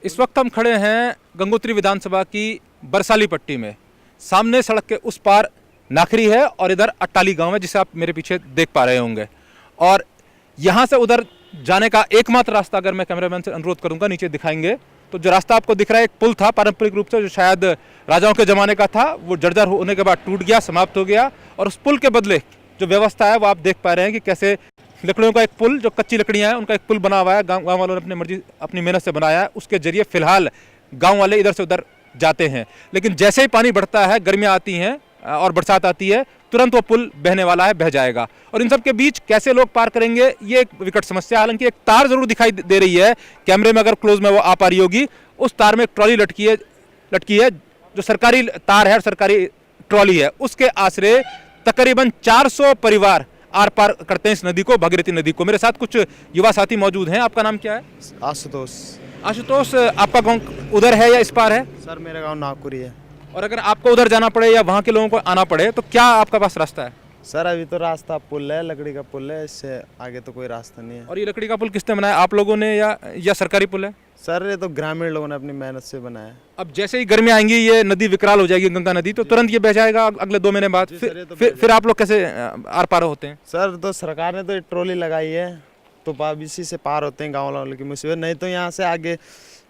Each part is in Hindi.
इस वक्त हम खड़े हैं गंगोत्री विधानसभा की बरसाली पट्टी में। सामने सड़क के उस पार नाखरी है और इधर अट्टाली गांव है, जिसे आप मेरे पीछे देख पा रहे होंगे। और यहाँ से उधर जाने का एकमात्र रास्ता, अगर मैं कैमरामैन से अनुरोध करूंगा, नीचे दिखाएंगे तो जो रास्ता आपको दिख रहा है, एक पुल था पारंपरिक रूप से, जो शायद राजाओं के ज़माने का था। वो जर्जर होने के बाद टूट गया, समाप्त हो गया। और उस पुल के बदले जो व्यवस्था है वो आप देख पा रहे हैं कि कैसे लकड़ियों का एक पुल, जो कच्ची लकड़ियां हैं उनका एक पुल बना हुआ है, गांव वालों ने अपनी मर्जी अपनी मेहनत से बनाया है। उसके जरिए फिलहाल गांव वाले इधर से उधर जाते हैं। लेकिन जैसे ही पानी बढ़ता है, गर्मियां आती हैं और बरसात आती है, तुरंत वो पुल बहने वाला है, बह जाएगा। और इन सब के बीच कैसे लोग पार करेंगे, ये एक विकट समस्या। हालांकि एक तार जरूर दिखाई दे रही है, कैमरे में अगर क्लोज में वो आ पा रही होगी। उस तार में एक ट्रॉली लटकी है, जो सरकारी तार है और सरकारी ट्रॉली है। उसके आसरे तकरीबन 400 परिवार आर पार करते हैं इस नदी को, भागीरथी नदी को। मेरे साथ कुछ युवा साथी मौजूद हैं। आपका नाम क्या है? आशुतोष। आशुतोष, आपका गांव उधर है या इस पार है? सर मेरा गांव नागपुरी है। और अगर आपको उधर जाना पड़े या वहाँ के लोगों को आना पड़े तो क्या आपका पास रास्ता है? सर अभी तो रास्ता पुल है, लकड़ी का पुल है, इससे आगे तो कोई रास्ता नहीं है। और ये लकड़ी का पुल किसने बनाया, आप लोगों ने या सरकारी पुल है? सर ये तो ग्रामीण लोगों ने अपनी मेहनत से बनाया। अब जैसे ही गर्मी आएंगी, ये नदी विकराल हो जाएगी, गंगा नदी, तो तुरंत ये बह जाएगा अगले 2 महीने बाद। फिर आप लोग कैसे आर पार होते हैं? सर तो सरकार ने तो ये ट्रॉली लगाई है, तो अब इसी से पार होते हैं गाँव वालों की मुसीबत। नहीं तो यहाँ से आगे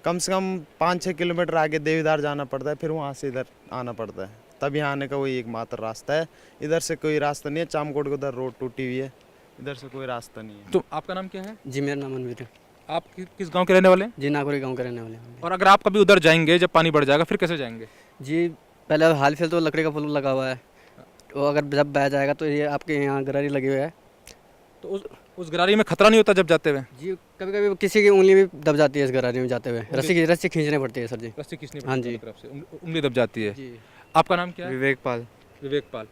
कम से कम 5-6 किलोमीटर आगे देवीदार जाना पड़ता है, फिर वहाँ से इधर आना पड़ता है। तब यहाँ आने का वही एकमात्र रास्ता है। इधर से कोई रास्ता नहीं है। चामकोट को उधर रोड टूटी हुई है, इधर से कोई रास्ता नहीं है। तो आपका नाम क्या है? जी मेरा नाम अनवीर है। आप किस गांव के रहने वाले हैं? जी नागौरी गांव के रहने वाले हैं। और अगर आप कभी उधर जाएंगे, जब पानी बढ़ जाएगा, फिर कैसे जाएंगे? जी पहले हाल फिलहाल तो लकड़ी का पुल लगा हुआ है, तो अगर जब बह जाएगा तो ये आपके यहाँ गरारी लगे हुए है। तो उस गरारी में खतरा नहीं होता जब जाते हुए? जी कभी कभी किसी की उंगली भी दब जाती है इस गरारी में जाते हुए। रस्सी खींचनी पड़ती है सर जी। रस्सी खींचनी हाँ जी, तरफ से उंगली दब जाती है। जी। आपका नाम क्या है? विवेकपाल। विवेकपाल।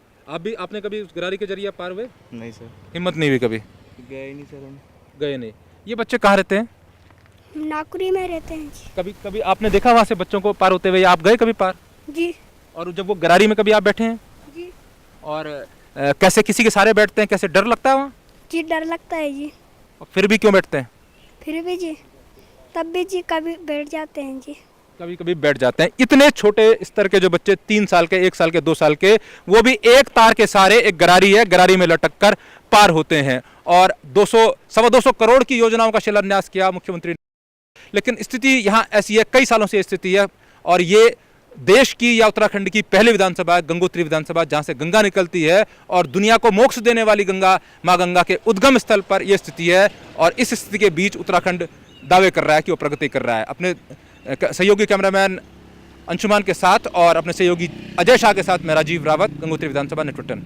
आपने कभी उस गरारी के जरिए पार हुए? नहीं सर, हिम्मत नहीं हुई कभी? गए नहीं सर हम। गए नहीं। ये बच्चे कहाँ रहते हैं? नागपुरी में रहते हैं जी। कभी आपने देखा वहाँ से बच्चों को पार होते हुए, या आप गए कभी पार? जी। और जब वो गरारी में कभी आप बैठे हैं? जी। और कैसे किसी के सहारे बैठते हैं, कैसे डर लगता है वहाँ? जी डर लगता है जी। और फिर भी क्यों बैठते हैं? फिर भी जी, तब भी जी कभी बैठ जाते हैं जी। कभी कभी बैठ जाते हैं। इतने छोटे स्तर के जो बच्चे, 3 साल के, 1 साल के, 2 साल के, वो भी एक तार के सहारे, एक गरारी है, गरारी में लटक कर पार होते हैं। और 200-225 करोड़ की योजनाओं का शिलान्यास किया मुख्यमंत्री ने। लेकिन स्थिति यहाँ ऐसी है, कई सालों से स्थिति है। और ये देश की या उत्तराखंड की पहली विधानसभा, गंगोत्री विधानसभा, जहाँ से गंगा निकलती है और दुनिया को मोक्ष देने वाली गंगा, माँ गंगा के उद्गम स्थल पर यह स्थिति है। और इस स्थिति के बीच उत्तराखंड दावे कर रहा है कि वो प्रगति कर रहा है। अपने सहयोगी कैमरामैन अंशुमान के साथ और अपने सहयोगी अजय शाह के साथ मैं राजीव रावत, गंगोत्री विधानसभा, नेटवर्क 10।